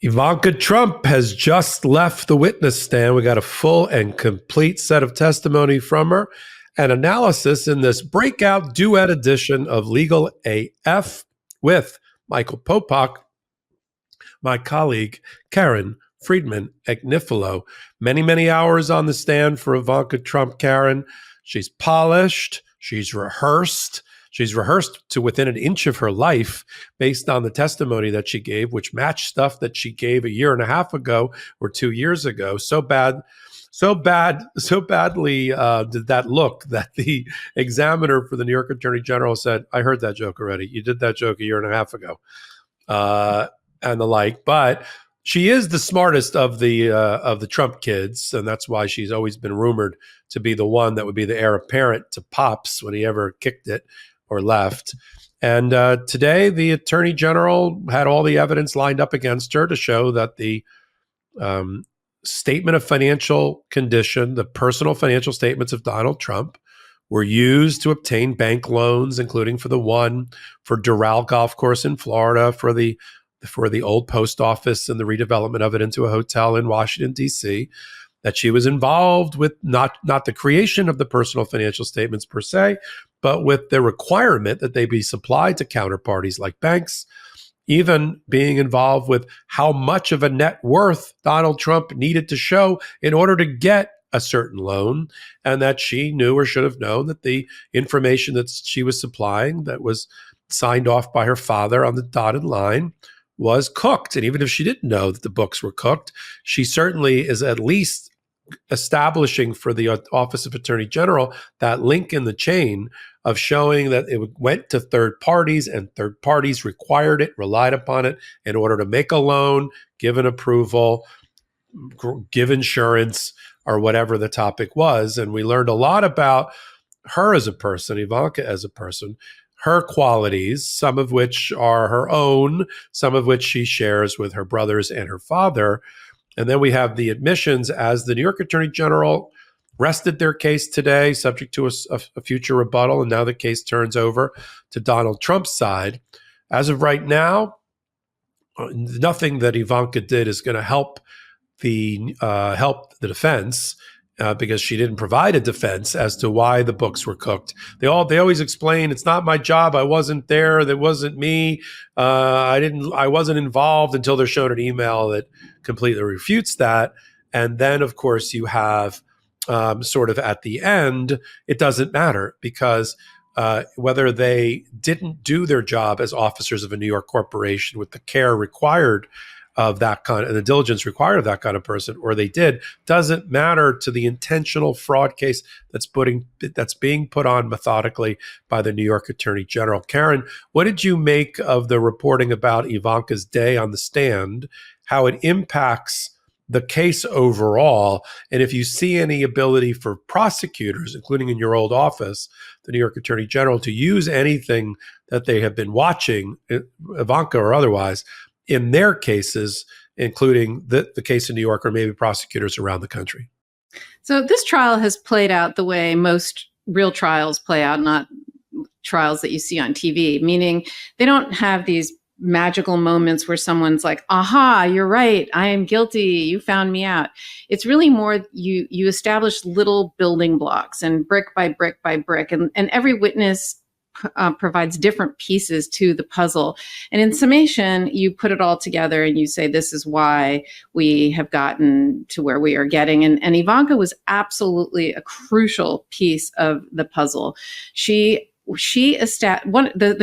Ivanka Trump has just left the witness stand. We got a full and complete set of testimony from her and analysis in this breakout duet edition of Legal AF with Michael Popok, my colleague, Karen Friedman, Agnifilo. Many, many hours on the stand for Ivanka Trump, Karen. She's polished. She's rehearsed. She's rehearsed to within an inch of her life based on the testimony that she gave, which matched stuff that she gave a year and a half ago or 2 years ago. So badly did that look that the examiner for the New York Attorney General said, I heard that joke already. You did that joke a year and a half ago, and the like. But she is the smartest of the Trump kids, and that's why she's always been rumored to be the one that would be the heir apparent to Pops when he ever kicked it or left. And today, the Attorney General had all the evidence lined up against her to show that the statement of financial condition, the personal financial statements of Donald Trump, were used to obtain bank loans, including for the one for Doral Golf Course in Florida, for the old post office and the redevelopment of it into a hotel in Washington, D.C., that she was involved with not the creation of the personal financial statements per se, but with the requirement that they be supplied to counterparties like banks, even being involved with how much of a net worth Donald Trump needed to show in order to get a certain loan, and that she knew or should have known that the information that she was supplying that was signed off by her father on the dotted line was cooked. And even if she didn't know that the books were cooked, she certainly is at least establishing for the Office of Attorney General that link in the chain of showing that it went to third parties and third parties required it, relied upon it in order to make a loan, give an approval, give insurance, or whatever the topic was. And we learned a lot about her as a person, Ivanka as a person, her qualities, some of which are her own, some of which she shares with her brothers and her father. And then we have the admissions as the New York Attorney General rested their case today, subject to a future rebuttal. And now the case turns over to Donald Trump's side. As of right now, nothing that Ivanka did is going to help the defense. Because she didn't provide a defense as to why the books were cooked. They always explain, it's not my job. I wasn't there. That wasn't me. I wasn't involved, until they're shown an email that completely refutes that. And then, of course, you have sort of at the end, it doesn't matter, because whether they didn't do their job as officers of a New York corporation with the care required of that kind and the diligence required of that kind of person, or they did, doesn't matter to the intentional fraud case that's being put on methodically by the New York Attorney General. Karen, what did you make of the reporting about Ivanka's day on the stand, how it impacts the case overall, and if you see any ability for prosecutors, including in your old office, the New York Attorney General, to use anything that they have been watching, Ivanka or otherwise, in their cases, including the case in New York, or maybe prosecutors around the country? So this trial has played out the way most real trials play out, not trials that you see on TV, meaning they don't have these magical moments where someone's like, aha, you're right, I am guilty, you found me out. It's really more you establish little building blocks, and brick by brick by brick, and every witness provides different pieces to the puzzle. And in summation, you put it all together and you say, this is why we have gotten to where we are getting. And Ivanka was absolutely a crucial piece of the puzzle. The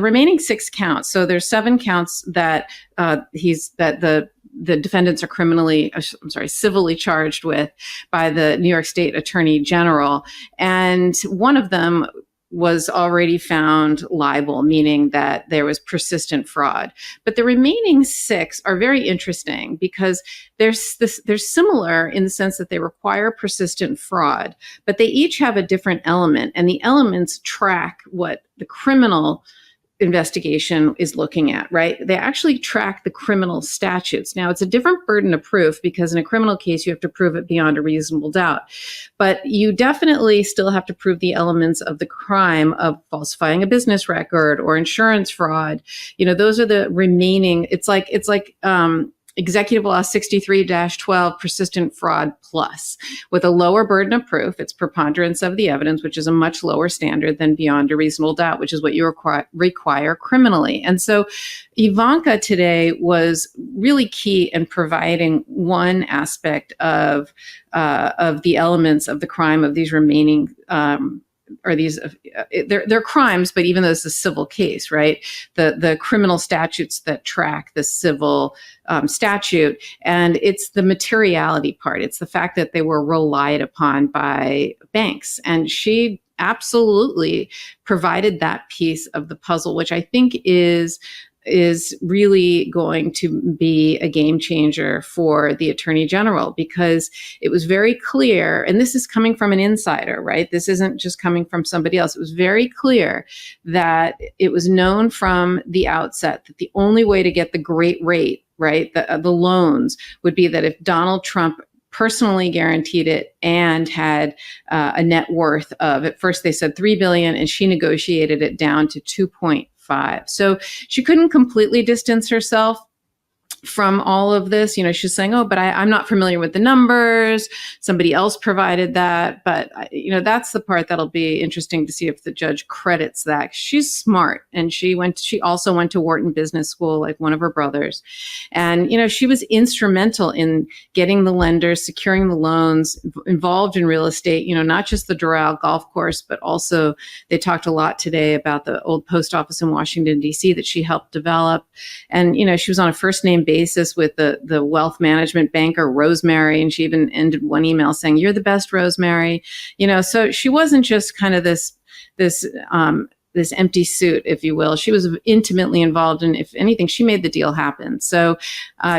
remaining 6 counts. So there's 7 counts that the defendants are civilly charged with by the New York State Attorney General. And one of them was already found liable, meaning that there was persistent fraud. But the remaining 6 are very interesting because they're similar in the sense that they require persistent fraud, but they each have a different element, and the elements track what the criminal investigation is looking at, right? They actually track the criminal statutes. Now, it's a different burden of proof because in a criminal case, you have to prove it beyond a reasonable doubt. But you definitely still have to prove the elements of the crime of falsifying a business record or insurance fraud. You know, those are the remaining, it's like Executive Law 63-12, persistent fraud plus, with a lower burden of proof. It's preponderance of the evidence, which is a much lower standard than beyond a reasonable doubt, which is what you require criminally. And so Ivanka today was really key in providing one aspect of the elements of the crime of these remaining or these they're crimes, but even though it's a civil case, right? The criminal statutes that track the civil statute, and it's the materiality part. It's the fact that they were relied upon by banks, and she absolutely provided that piece of the puzzle, which I think is really going to be a game changer for the Attorney General, because it was very clear, and this is coming from an insider, right? This isn't just coming from somebody else. It was very clear that it was known from the outset that the only way to get the great rate, right, the loans, would be that if Donald Trump personally guaranteed it and had a net worth of, at first they said $3 billion, and she negotiated it down to 2.5. So she couldn't completely distance herself from all of this. She's saying, oh, but I'm not familiar with the numbers. Somebody else provided that. But, that's the part that'll be interesting to see if the judge credits that. She's smart. And she also went to Wharton Business School, like one of her brothers. And, she was instrumental in getting the lenders, securing the loans, involved in real estate, not just the Doral golf course, but also they talked a lot today about the old post office in Washington, D.C. that she helped develop. And, she was on a first name basis with the wealth management banker, Rosemary. And she even ended one email saying, "You're the best, Rosemary." So she wasn't just kind of this empty suit, if you will. She was intimately involved, and if anything, she made the deal happen. So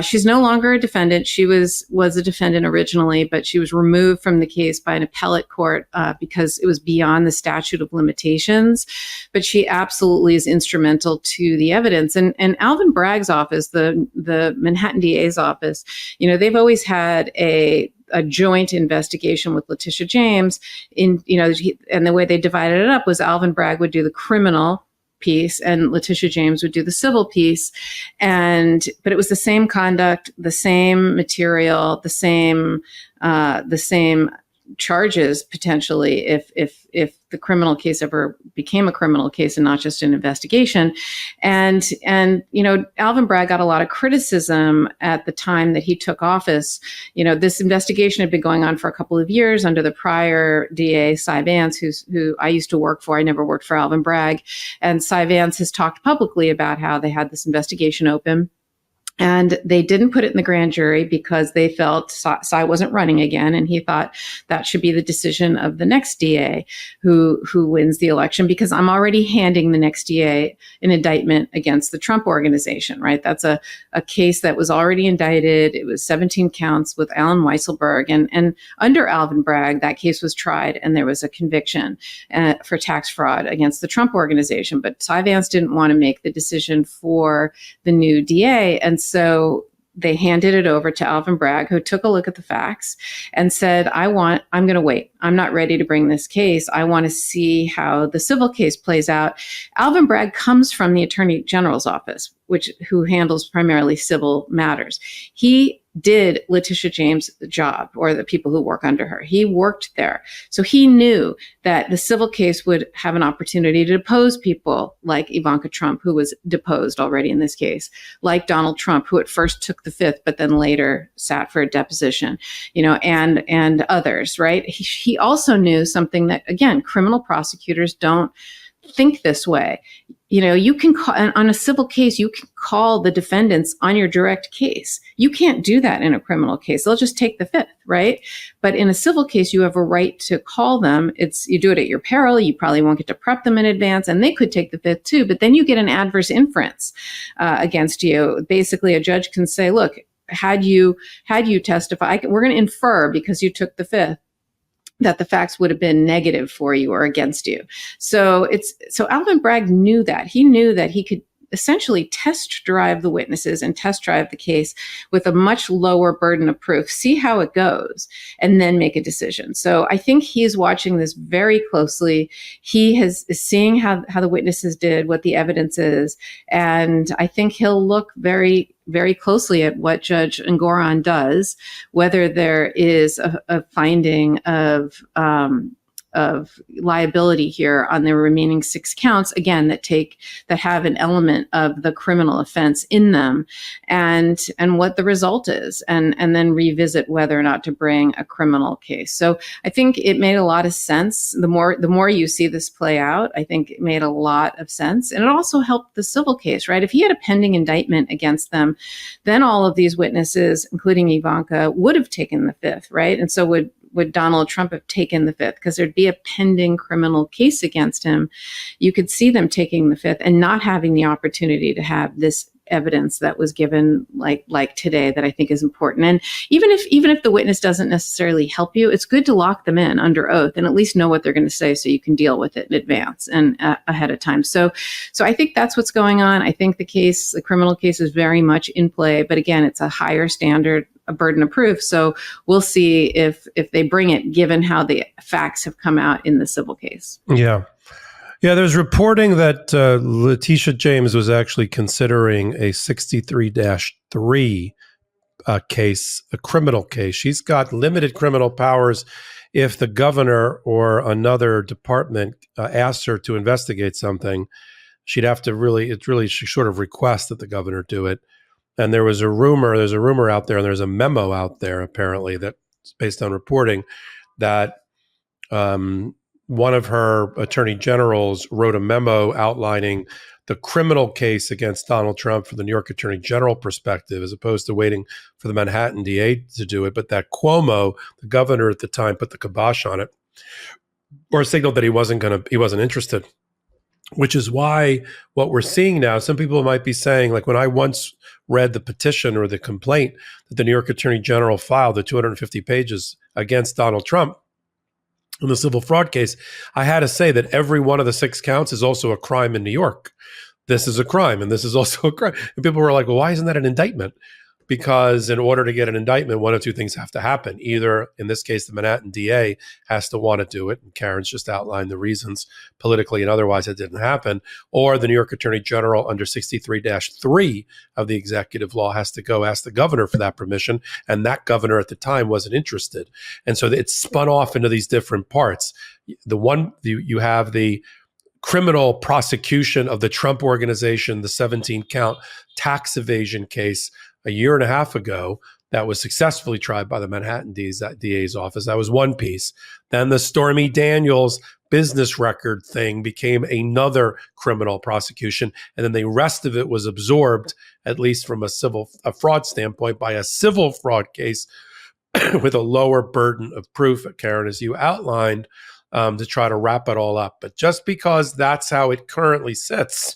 she's no longer a defendant. She was a defendant originally, but she was removed from the case by an appellate court because it was beyond the statute of limitations. But she absolutely is instrumental to the evidence. And Alvin Bragg's office, the Manhattan DA's office, they've always had a joint investigation with Letitia James and the way they divided it up was Alvin Bragg would do the criminal piece and Letitia James would do the civil piece. But it was the same conduct, the same material, the same charges potentially if the criminal case ever became a criminal case and not just an investigation. And Alvin Bragg got a lot of criticism at the time that he took office. This investigation had been going on for a couple of years under the prior DA, Cy Vance, who I used to work for. I never worked for Alvin Bragg. And Cy Vance has talked publicly about how they had this investigation open. And they didn't put it in the grand jury because they felt Cy wasn't running again. And he thought that should be the decision of the next DA who wins the election, because I'm already handing the next DA an indictment against the Trump organization, right? That's a case that was already indicted. It was 17 counts with Alan Weisselberg. And under Alvin Bragg, that case was tried and there was a conviction for tax fraud against the Trump organization. But Cy Vance didn't want to make the decision for the new DA. And so they handed it over to Alvin Bragg, who took a look at the facts and said, I'm going to wait. I'm not ready to bring this case. I want to see how the civil case plays out. Alvin Bragg comes from the Attorney General's office, who handles primarily civil matters. He did Letitia James' job, or the people who work under her. He worked there. So he knew that the civil case would have an opportunity to depose people like Ivanka Trump, who was deposed already in this case, like Donald Trump, who at first took the fifth, but then later sat for a deposition, and others, right? He also knew something that, again, criminal prosecutors don't think this way. You can call on a civil case, you can call the defendants on your direct case. You can't do that in a criminal case. They'll just take the fifth, right? But in a civil case, you have a right to call them. You do it at your peril. You probably won't get to prep them in advance, and they could take the fifth too. But then you get an adverse inference against you. Basically, a judge can say, look, had you testified, we're going to infer because you took the fifth that the facts would have been negative for you or against you. So Alvin Bragg knew that. He knew that he could essentially test drive the witnesses and test drive the case with a much lower burden of proof, see how it goes, and then make a decision. So I think he's watching this very closely. He is seeing how the witnesses did, what the evidence is, and I think he'll look very very closely at what Judge Engoron does, whether there is a finding of liability here on the remaining 6 counts, again, that have an element of the criminal offense in them, and what the result is, and then revisit whether or not to bring a criminal case. So I think it made a lot of sense. The more you see this play out, I think it made a lot of sense. And it also helped the civil case, right? If he had a pending indictment against them, then all of these witnesses, including Ivanka, would have taken the fifth, right? And so would Donald Trump have taken the fifth, because there'd be a pending criminal case against him. You could see them taking the fifth and not having the opportunity to have this evidence that was given like today, that I think is important. And even if the witness doesn't necessarily help you, it's good to lock them in under oath and at least know what they're going to say, so you can deal with it in advance and ahead of time. So I think that's what's going on. I think the criminal case is very much in play, but again, it's a higher standard, a burden of proof. So we'll see if they bring it, given how the facts have come out in the civil case. Yeah, there's reporting that Letitia James was actually considering a 63-3 case, a criminal case. She's got limited criminal powers if the governor or another department asks her to investigate something. She'd have to she sort of request that the governor do it. And there's a rumor out there, and there's a memo out there apparently that's based on reporting that one of her attorney generals wrote a memo outlining the criminal case against Donald Trump from the New York Attorney General perspective, as opposed to waiting for the Manhattan DA to do it. But that Cuomo, the governor at the time, put the kibosh on it, or signaled that he wasn't interested. Which is why what we're seeing now, some people might be saying, like when I once read the petition or the complaint that the New York Attorney General filed, the 250 pages against Donald Trump in the civil fraud case, I had to say that every one of the 6 counts is also a crime in New York. This is a crime, and this is also a crime. And people were like, well, why isn't that an indictment? Because in order to get an indictment, one of 2 things have to happen. Either, in this case, the Manhattan DA has to want to do it, and Karen's just outlined the reasons politically and otherwise it didn't happen, or the New York Attorney General under 63-3 of the executive law has to go ask the governor for that permission, and that governor at the time wasn't interested. And so it's spun off into these different parts. You have the criminal prosecution of the Trump Organization, the 17-count tax evasion case a year and a half ago that was successfully tried by the Manhattan DA's office. That was one piece. Then the Stormy Daniels business record thing became another criminal prosecution. And then the rest of it was absorbed, at least from a fraud standpoint, by a civil fraud case with a lower burden of proof, Karen, as you outlined, to try to wrap it all up. But just because that's how it currently sits,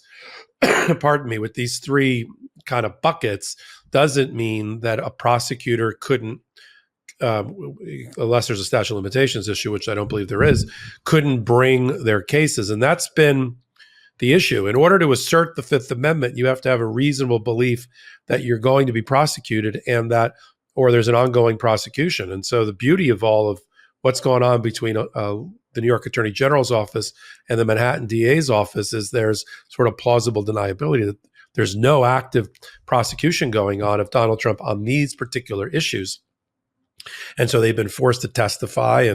pardon me, with these 3 kind of buckets, doesn't mean that a prosecutor couldn't, unless there's a statute of limitations issue, which I don't believe there is, couldn't bring their cases. And that's been the issue. In order to assert the Fifth Amendment, you have to have a reasonable belief that you're going to be prosecuted and that, or there's an ongoing prosecution. And so the beauty of all of what's going on between the New York Attorney General's office and the Manhattan DA's office is there's sort of plausible deniability that there's no active prosecution going on of Donald Trump on these particular issues. And so they've been forced to testify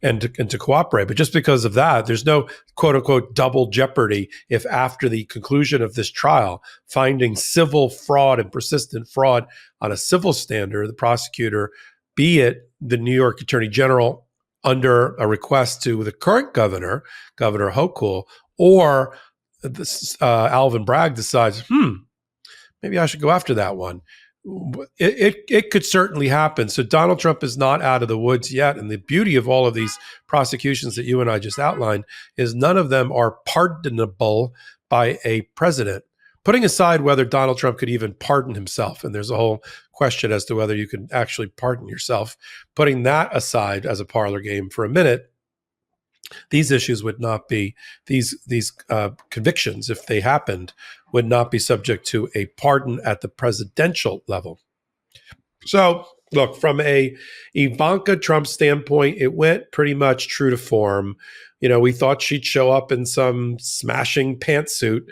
and to cooperate. But just because of that, there's no quote unquote double jeopardy if after the conclusion of this trial, finding civil fraud and persistent fraud on a civil standard, the prosecutor, be it the New York Attorney General under a request to the current governor, Governor Hochul, or Alvin Bragg decides, maybe I should go after that one. It could certainly happen. So Donald Trump is not out of the woods yet. And the beauty of all of these prosecutions that you and I just outlined is none of them are pardonable by a president. Putting aside whether Donald Trump could even pardon himself, and there's a whole question as to whether you can actually pardon yourself. Putting that aside as a parlor game for a minute, these issues would not be, these convictions, if they happened, would not be subject to a pardon at the presidential level. So look, from a Ivanka Trump standpoint, it went pretty much true to form. We thought she'd show up in some smashing pantsuit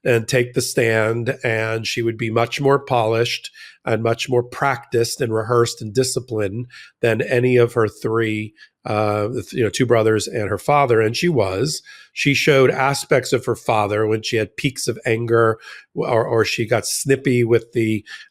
and take the stand, and she would be much more polished and much more practiced and rehearsed and disciplined than any of her three, two brothers and her father. And she was. She showed aspects of her father when she had peaks of anger, or she got snippy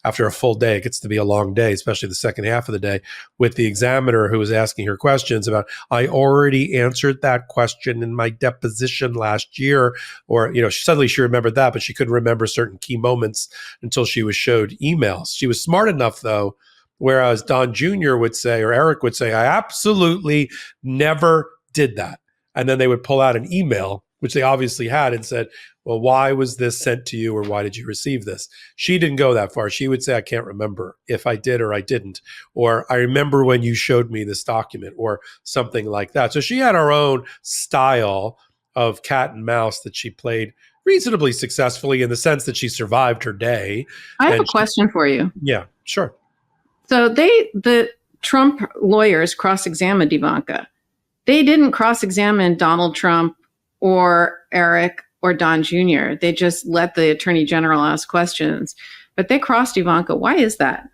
after a full day. It gets to be a long day, especially the second half of the day, with the examiner who was asking her questions about, I already answered that question in my deposition last year. Or, suddenly she remembered that, but she couldn't remember certain key moments until she was showed emails. She was smart enough, though, whereas Don Jr. would say, or Eric would say, I absolutely never did that. And then they would pull out an email, which they obviously had, and said, well, why was this sent to you, or why did you receive this? She didn't go that far. She would say, I can't remember if I did or I didn't, or I remember when you showed me this document, or something like that. So she had her own style of cat and mouse that she played reasonably successfully, in the sense that she survived her day. I have a question for you. Yeah, sure. So the Trump lawyers cross-examined Ivanka. They didn't cross-examine Donald Trump or Eric or Don Jr. They just let the attorney general ask questions. But they crossed Ivanka. Why is that?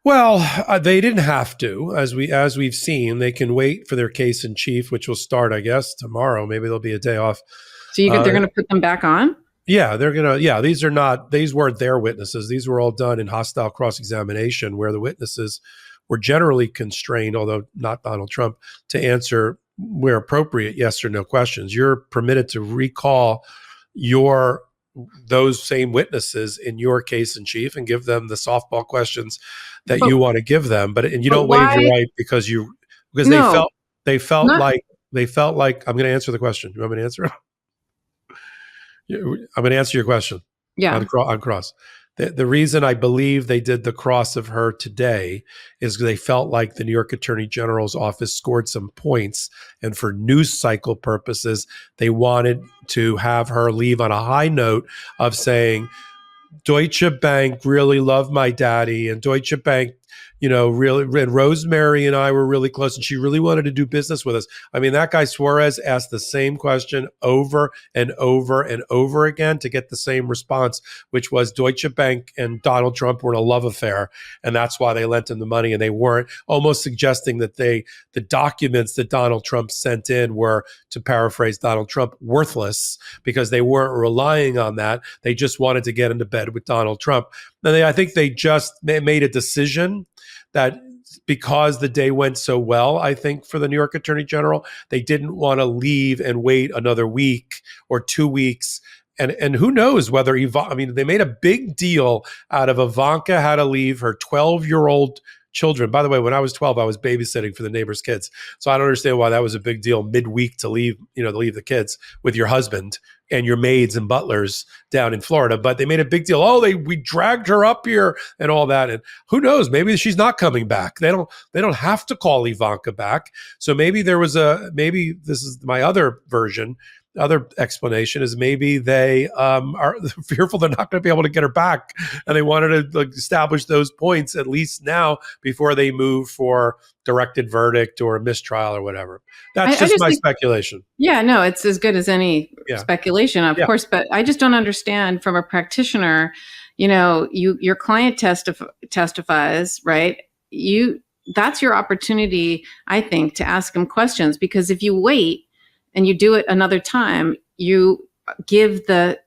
Well, they didn't have to. As we've seen, they can wait for their case in chief, which will start, I guess, tomorrow. Maybe there'll be a day off. So they're going to put them back on? Yeah, they're going to. Yeah, these weren't their witnesses. These were all done in hostile cross-examination, where the witnesses were generally constrained, although not Donald Trump, to answer, where appropriate, yes or no questions. You're permitted to recall those same witnesses in your case in chief and give them the softball questions that you want to give them. And you don't waive your right because they felt like I'm going to answer the question. You want me to answer it? I'm going to answer your question. Yeah. On cross. The reason I believe they did the cross of her today is they felt like the New York Attorney General's office scored some points, and for news cycle purposes, they wanted to have her leave on a high note of saying, Deutsche Bank really loved my daddy, and Deutsche Bank, really, and Rosemary and I were really close, and she really wanted to do business with us. I mean, that guy Suarez asked the same question over and over and over again to get the same response, which was Deutsche Bank and Donald Trump were in a love affair, and that's why they lent him the money. And they weren't, almost suggesting that the documents that Donald Trump sent in were, to paraphrase Donald Trump, worthless, because they weren't relying on that. They just wanted to get into bed with Donald Trump. And I think they just made a decision that, because the day went so well, I think, for the New York Attorney General, they didn't want to leave and wait another week or 2 weeks. And who knows whether they made a big deal out of Ivanka had to leave her 12-year-old children. By the way, when I was 12, I was babysitting for the neighbor's kids. So I don't understand why that was a big deal midweek to leave the kids with your husband and your maids and butlers down in Florida. But they made a big deal. Oh, we dragged her up here and all that. And who knows? Maybe she's not coming back. They don't have to call Ivanka back. So maybe maybe this is my other version. Other explanation is maybe they are fearful they're not going to be able to get her back, and they wanted to establish those points at least now before they move for directed verdict or a mistrial or whatever. That's just my speculation. Yeah, no, it's as good as any speculation, of course, but I just don't understand from a practitioner. Your client testifies, right? That's your opportunity, I think, to ask him questions, because if you wait and you do it another time, you give the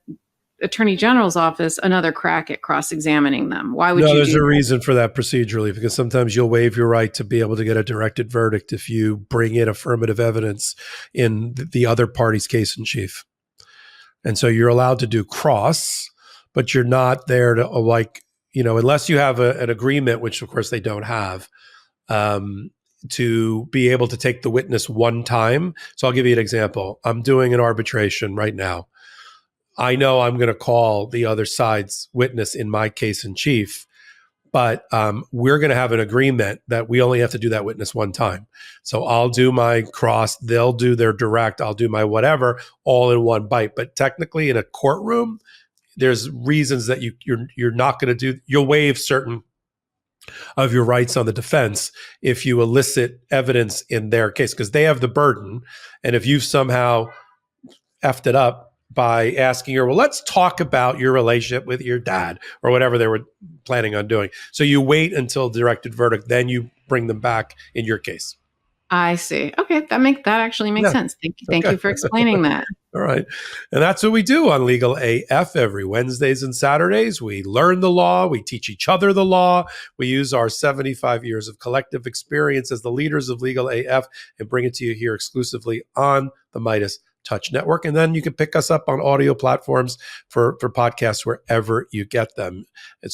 Attorney General's office another crack at cross-examining them. Why would you do that? No, there's a reason for that procedurally, because sometimes you'll waive your right to be able to get a directed verdict if you bring in affirmative evidence in the other party's case in chief. And so you're allowed to do cross, but you're not there to unless you have an agreement, which of course they don't have, to be able to take the witness one time. So I'll give you an example. I'm doing an arbitration right now. I know I'm going to call the other side's witness in my case in chief, but we're going to have an agreement that we only have to do that witness one time. So I'll do my cross, they'll do their direct, I'll do my whatever, all in one bite. But technically in a courtroom, there's reasons that you're not going to do, you'll waive certain of your rights on the defense if you elicit evidence in their case, because they have the burden. And if you've somehow effed it up by asking her, well, let's talk about your relationship with your dad or whatever they were planning on doing. So you wait until directed verdict, then you bring them back in your case. I see. Okay, that actually makes sense. Thank you. Thank you for explaining that. All right. And that's what we do on Legal AF every Wednesdays and Saturdays. We learn the law. We teach each other the law. We use our 75 years of collective experience as the leaders of Legal AF and bring it to you here exclusively on the MeidasTouch Network. And then you can pick us up on audio platforms for podcasts wherever you get them.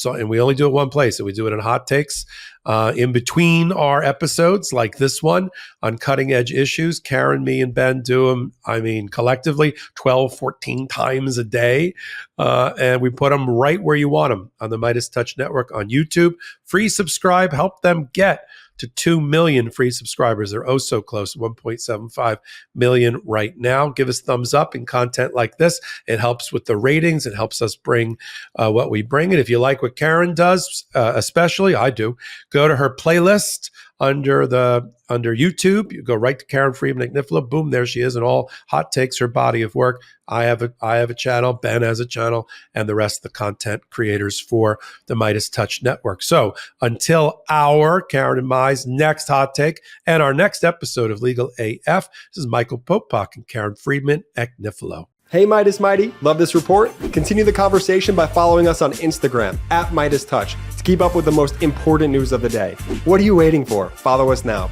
And we only do it one place, and we do it in hot takes. In between our episodes like this one on cutting edge issues, Karen, me, and Ben do them, collectively 12, 14 times a day. And we put them right where you want them on the MeidasTouch Network on YouTube. Free subscribe, help them get to 2 million free subscribers. They're oh so close, 1.75 million right now. Give us thumbs up in content like this. It helps with the ratings. It helps us bring what we bring. And if you like what Karen does, especially I do, go to her playlist under YouTube. You go right to Karen Friedman Agnifilo. Boom, there she is, and all hot takes, her body of work. I have a channel. Ben has a channel, and the rest of the content creators for the MeidasTouch Network. So until our Karen and Mai's next hot take and our next episode of Legal AF, this is Michael Popok and Karen Friedman Agnifilo. Hey Meidas Mighty, love this report? Continue the conversation by following us on Instagram @MeidasTouch to keep up with the most important news of the day. What are you waiting for? Follow us now.